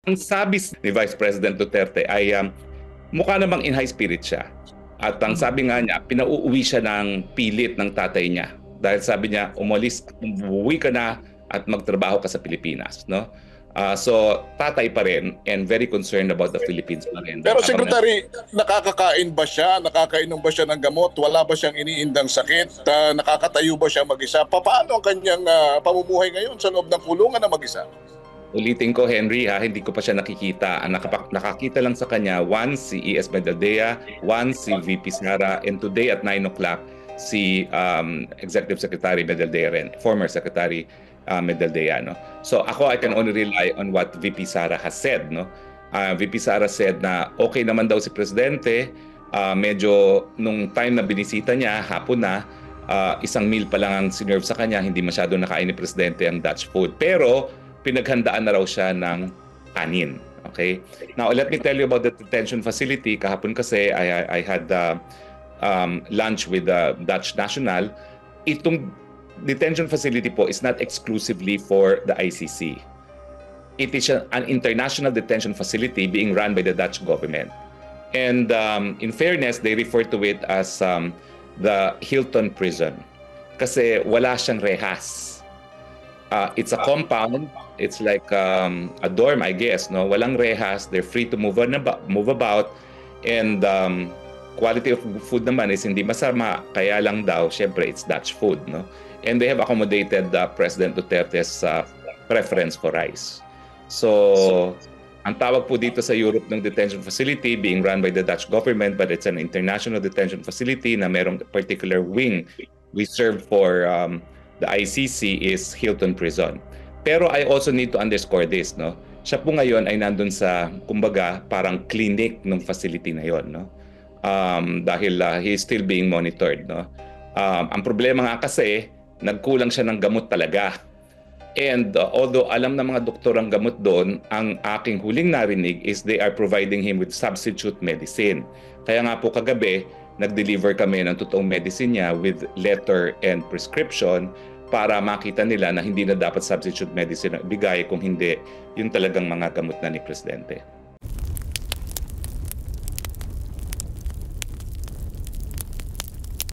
Ang sabi ni Vice President Duterte ay mukha namang in high spirit siya. At ang sabi nga niya, pinauuwi siya ng pilit ng tatay niya. Dahil sabi niya, umuwi ka na at magtrabaho ka sa Pilipinas. No? So, tatay pa rin and very concerned about the Philippines pa rin. Pero Secretary, nakakakain ba siya? Nakakainom ba siya ng gamot? Wala ba siyang iniindang sakit? Nakakatayo ba siya mag-isa? Paano ang kanyang pamumuhay ngayon sa loob ng kulungan na mag-isa? Ulitin ko, Henry, hindi ko pa siya nakikita. Ang nakakita lang sa kanya, once si E.S. Medaldea, once si VP Sara, and today at 9 o'clock, si Executive Secretary Medaldea rin, former Secretary Medaldea. No? So ako, I can only rely on what VP Sara has said. No? VP Sara said na okay naman daw si Presidente, medyo nung time na binisita niya, hapon na, isang meal pa lang ang sinerve sa kanya, hindi masyado nakain ni Presidente ang Dutch food. Pero pinaghandaan na raw siya ng kanin. Okay? Now, let me tell you about the detention facility. Kahapon kasi, I had lunch with the Dutch National. Itong detention facility po is not exclusively for the ICC. It is an international detention facility being run by the Dutch government. And in fairness, they refer to it as the Hilton Prison. Kasi wala siyang rehas. It's a compound. It's like a dorm, I guess. No, walang rehas. They're free to move about, and quality of food naman is hindi masama. Kaya lang daw, syempre, it's Dutch food. No, and they have accommodated President Duterte's preference for rice. So, ang tawag po dito sa Europe ng detention facility being run by the Dutch government, but it's an international detention facility na merong particular wing reserved for the ICC is Hilton Prison. Pero I also need to underscore this, no? Siya po ngayon ay nandun sa, kumbaga, parang clinic ng facility na yon, no? Dahil he is still being monitored, no? Ang problema nga kasi, nagkulang siya ng gamot talaga. And although alam ng mga doktor ang gamot doon, ang aking huling narinig is they are providing him with substitute medicine. Kaya nga po kagabi, nag-deliver kami ng totoong medicine niya with letter and prescription para makita nila na hindi na dapat substitute medicine na ibigay kung hindi yung talagang mga gamot na ni Presidente.